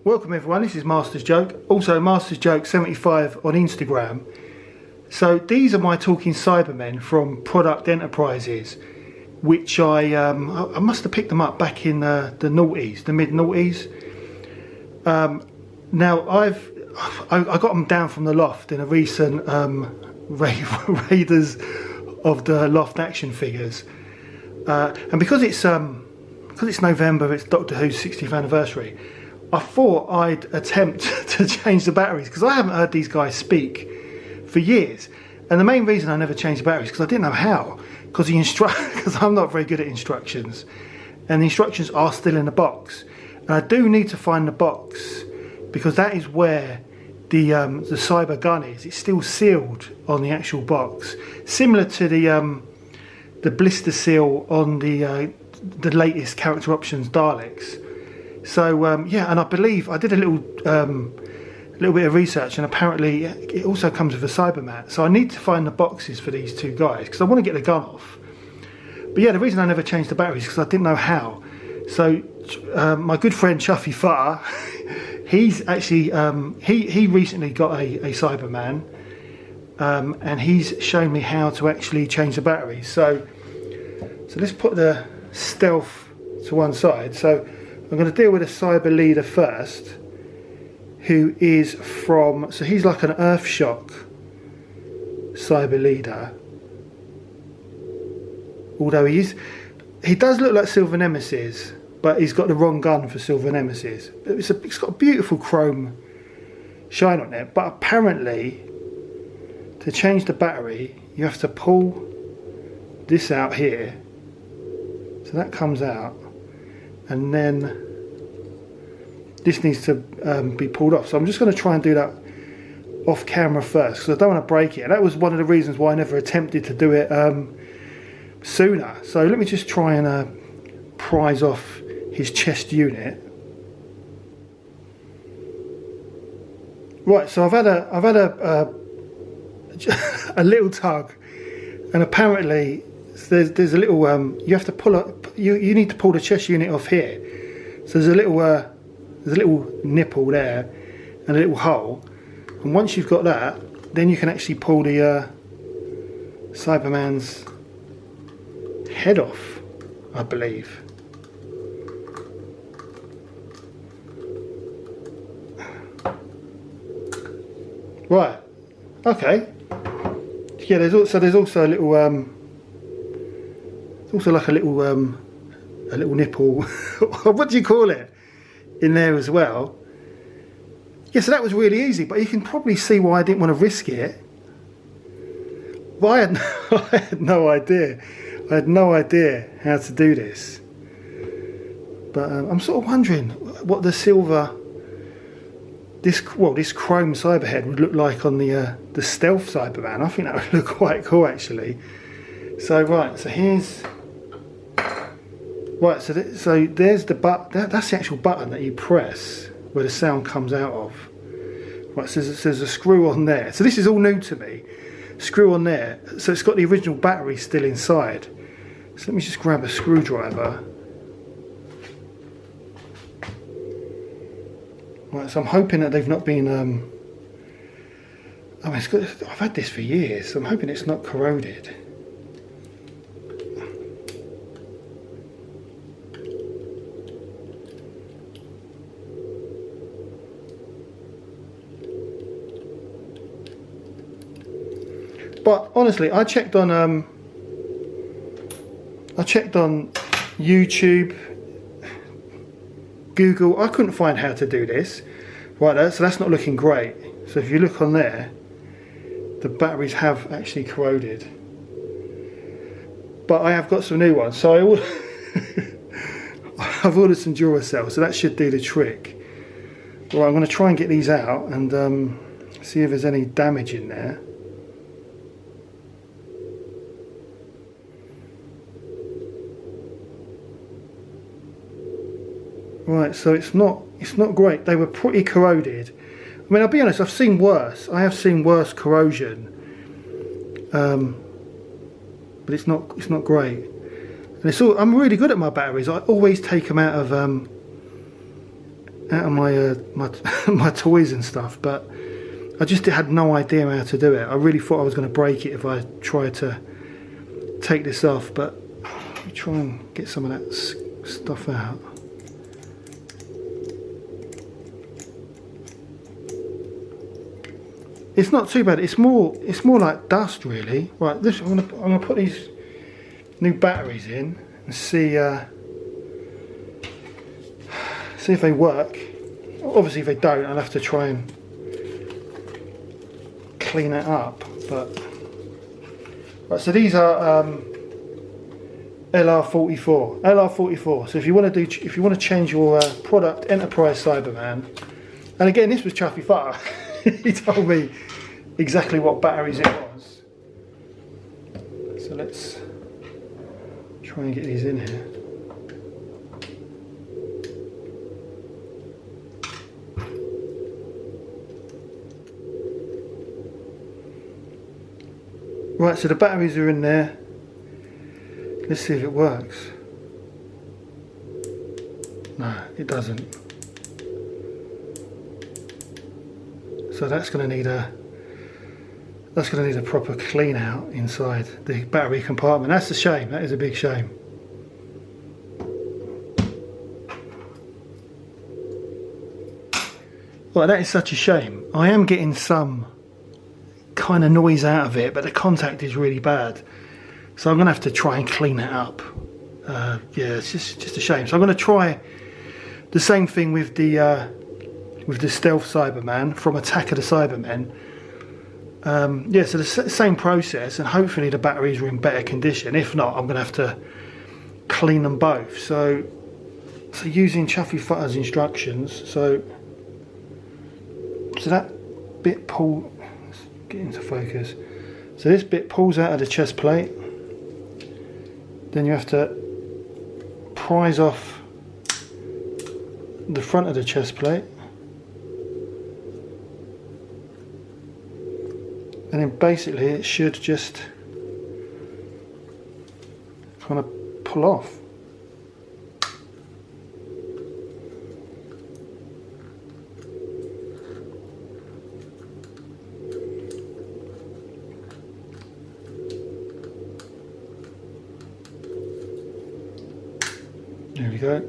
Welcome everyone, this is Master's Joke, also Master's Joke 75 on Instagram. So these are my talking Cybermen from Product Enterprises, which I must have picked them up back in the noughties, the mid noughties. Now I got them down from the loft in a recent Raiders of the Loft action figures, and because it's November, it's Doctor Who's 60th anniversary. I thought I'd attempt to change the batteries because I haven't heard these guys speak for years, and the main reason I never changed the batteries because I didn't know how, because I'm not very good at instructions, and the instructions are still in the box, and I do need to find the box because that is where the cyber gun is. It's still sealed on the actual box, similar to the blister seal on the latest character options Daleks. So yeah, and I believe I did a little bit of research, and apparently it also comes with a Cyberman. So I need to find the boxes for these two guys because I want to get the gun off. But yeah, the reason I never changed the batteries is because I didn't know how. So my good friend Chuffy Futter, he's actually he recently got a Cyberman, and he's shown me how to actually change the batteries. So let's put the stealth to one side. So I'm going to deal with a cyber leader first, who is from, so he's like an Earthshock cyber leader, although he does look like Silver Nemesis, but he's got the wrong gun for Silver Nemesis. It's got a beautiful chrome shine on it, but apparently to change the battery you have to pull this out here, so that comes out, and then this needs to be pulled off. So I'm just going to try and do that off camera first because I don't want to break it. And that was one of the reasons why I never attempted to do it sooner. So let me just try and prise off his chest unit. Right, so I've had a a little tug, and apparently there's a little you have to pull up. You need to pull the chest unit off here. So there's a little nipple there and a little hole, and once you've got that, then you can actually pull the Cyberman's head off, I believe. Right. Okay. Yeah. There's also a little it's also like a little nipple. What do you call it? In there as well. Yeah, so that was really easy, but you can probably see why I didn't want to risk it. But I had no idea. I had no idea how to do this. But I'm sort of wondering what the silver, this chrome cyberhead would look like on the stealth Cyberman. I think that would look quite cool actually. So right, so here's. Right, so there's the button. That's the actual button that you press where the sound comes out of. Right, so there's a screw on there. So this is all new to me. Screw on there. So it's got the original battery still inside. So let me just grab a screwdriver. Right, so I'm hoping that they've not been. I mean, I've had this for years, so I'm hoping it's not corroded. But honestly, I checked on YouTube, Google. I couldn't find how to do this. Right, so that's not looking great. So if you look on there, the batteries have actually corroded. But I have got some new ones. So I've ordered some Duracell, so that should do the trick. Right, I'm going to try and get these out and see if there's any damage in there. Right, so it's not great. They were pretty corroded. I mean, I'll be honest, I've seen worse. I have seen worse corrosion, but it's not great. And I'm really good at my batteries. I always take them out of out of my my toys and stuff, but I just had no idea how to do it. I really thought I was going to break it if I tried to take this off, but let me try and get some of that stuff out. It's not too bad. It's more like dust, really. Right, this I'm gonna put these new batteries in and see if they work. Obviously, if they don't, I'll have to try and clean it up. But right, so these are LR44. LR44. So if you want to change your Product Enterprise Cyberman, and again, this was Chuffy Futter. He told me exactly what batteries it was. So let's try and get these in here. Right, so the batteries are in there. Let's see if it works. No, it doesn't. So that's going to need a proper clean out inside the battery compartment. That's a shame. That is a big shame. Well, that is such a shame. I am getting some kind of noise out of it, but the contact is really bad. So I'm going to have to try and clean it up. Yeah, it's just a shame. So I'm going to try the same thing with the Stealth Cyberman from Attack of the Cybermen. Yeah, so the same process, and hopefully the batteries are in better condition. If not, I'm going to have to clean them both. So using Chuffy Futter's instructions, so that bit let's get into focus. So this bit pulls out of the chest plate. Then you have to prise off the front of the chest plate. And then basically it should just kind of pull off. There we go.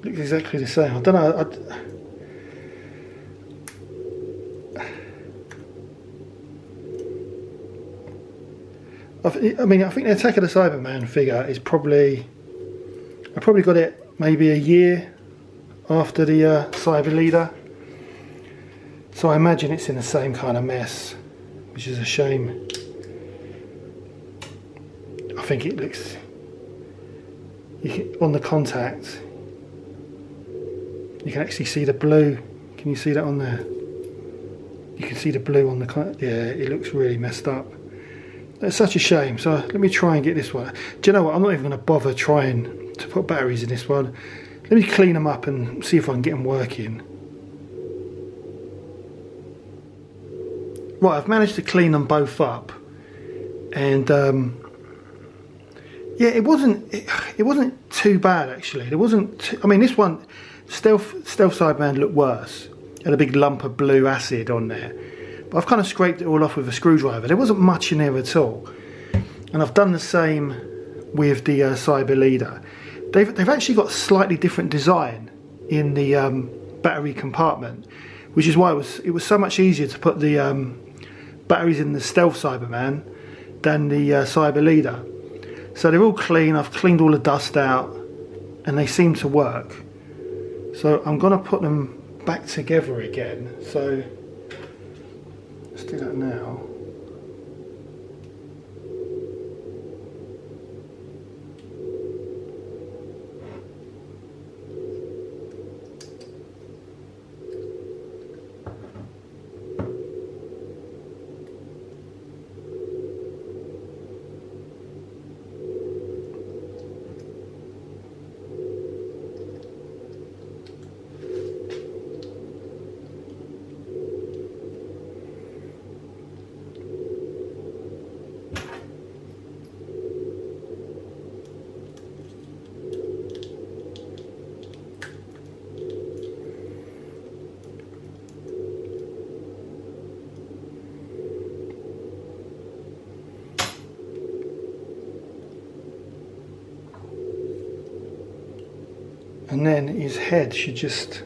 Looks exactly the same. I don't know. I mean, I think the Attack of the Cyberman figure is probably... I probably got it maybe a year after the Cyber Leader. So I imagine it's in the same kind of mess, which is a shame. I think it looks... on the contact, you can actually see the blue. Can you see that on there? You can see the blue on the... Yeah, it looks really messed up. It's such a shame. So let me try and get this one. Do you know what? I'm not even going to bother trying to put batteries in this one. Let me clean them up and see if I can get them working. Right, I've managed to clean them both up, and yeah, it wasn't too bad actually. There wasn't. I mean, this one, Stealth Cyberman looked worse. Had a big lump of blue acid on there. But I've kind of scraped it all off with a screwdriver. There wasn't much in there at all. And I've done the same with the Cyber Leader. They've actually got slightly different design in the battery compartment, which is why it was so much easier to put the batteries in the Stealth Cyberman than the Cyber Leader. So they're all clean. I've cleaned all the dust out, and they seem to work. So I'm going to put them back together again. So let's do that now. and then his head should just,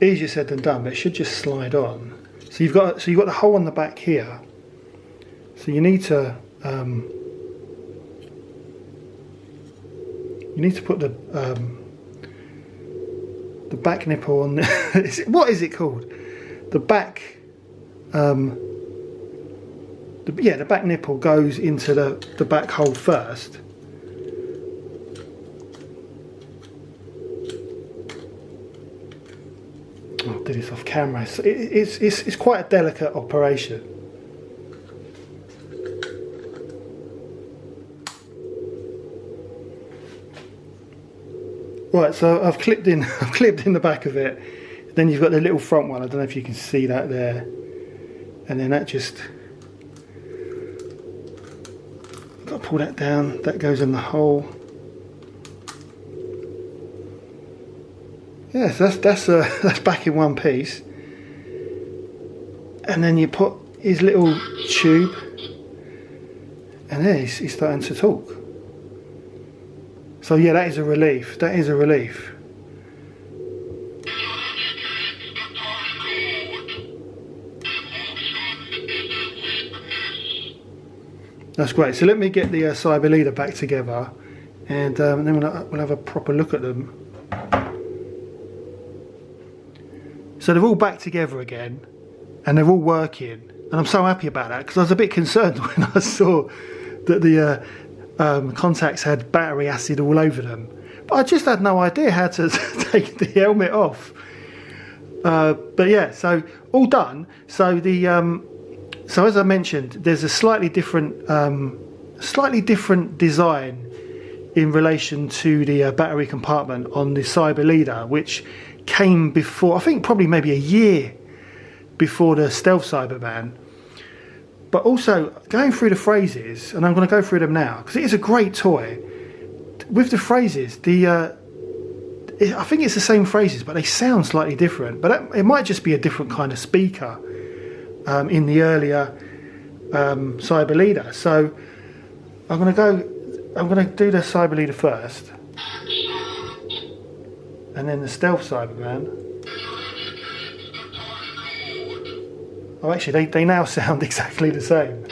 easier said than done, but it should just slide on. So you've got the hole on the back here. So you need to put the back nipple on. What is it called? The back. The back nipple goes into the back hole first. I'll do this off camera. It's quite a delicate operation. Right, so I've clipped in the back of it. Then you've got the little front one. I don't know if you can see that there. And then that just, got to pull that down. That goes in the hole. Yes, that's back in one piece. And then you put his little tube, and there he's starting to talk. So yeah, that is a relief. That is a relief. That's great. So let me get the Cyber leader back together, and then we'll have a proper look at them. So they're all back together again, and they're all working, and I'm so happy about that, because I was a bit concerned when I saw that the contacts had battery acid all over them, but I just had no idea how to take the helmet off. But yeah, so all done. So the so as I mentioned, there's a slightly different design in relation to the battery compartment on the Cyber leader, which came before, I think probably maybe a year before the Stealth Cyberman. But also going through the phrases, and I'm going to go through them now because it is a great toy. With the phrases, I think it's the same phrases, but they sound slightly different. But it might just be a different kind of speaker in the earlier Cyber leader. So I'm going to do the Cyber leader first, and then the Stealth Cyberman. Oh, actually, they now sound exactly the same.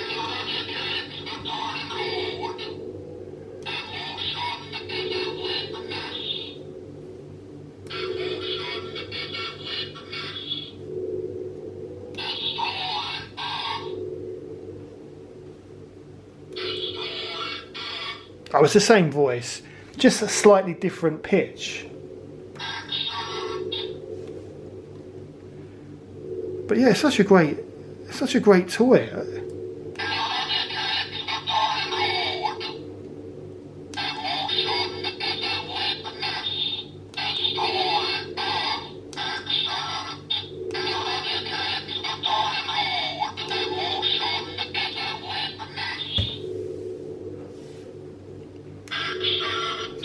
Oh, it's the same voice, just a slightly different pitch. But yeah, it's such a great toy. Let's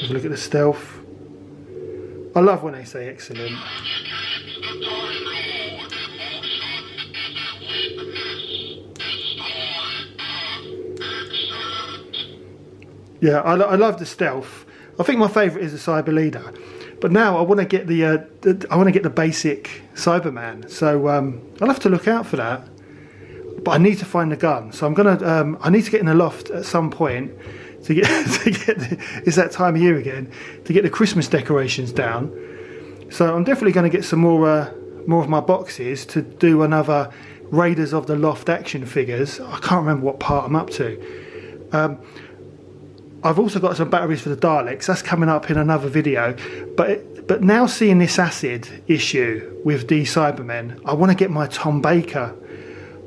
have a look at the Stealth. I love when they say excellent. Yeah, I love the Stealth. I think my favourite is the Cyber leader, but now I want to get the basic Cyberman. So I'll have to look out for that. But I need to find the gun. So I need to get in the loft at some point to get it's that time of year again, to get the Christmas decorations down. So I'm definitely going to get some more of my boxes to do another Raiders of the Loft action figures. I can't remember what part I'm up to. I've also got some batteries for the Daleks. That's coming up in another video. But now seeing this acid issue with the Cybermen, I want to get my Tom Baker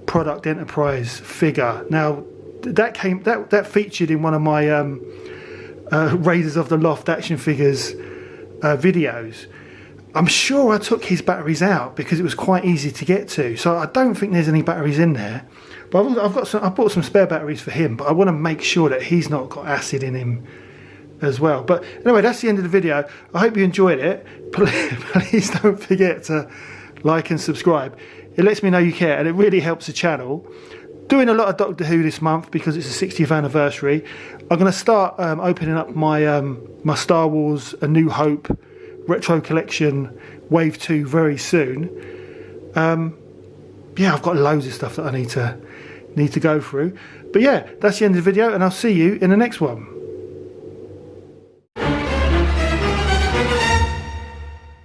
Product Enterprise figure. Now that featured in one of my Raiders of the Loft action figures videos. I'm sure I took his batteries out because it was quite easy to get to. So I don't think there's any batteries in there. But I bought some spare batteries for him, but I want to make sure that he's not got acid in him as well. But anyway, that's the end of the video. I hope you enjoyed it. Please don't forget to like and subscribe. It lets me know you care, and it really helps the channel. doing a lot of Doctor Who this month because it's the 60th anniversary. I'm going to start opening up my my Star Wars A New Hope retro collection Wave 2 very soon. Yeah, I've got loads of stuff that I need to go through. But yeah, that's the end of the video, and I'll see you in the next one.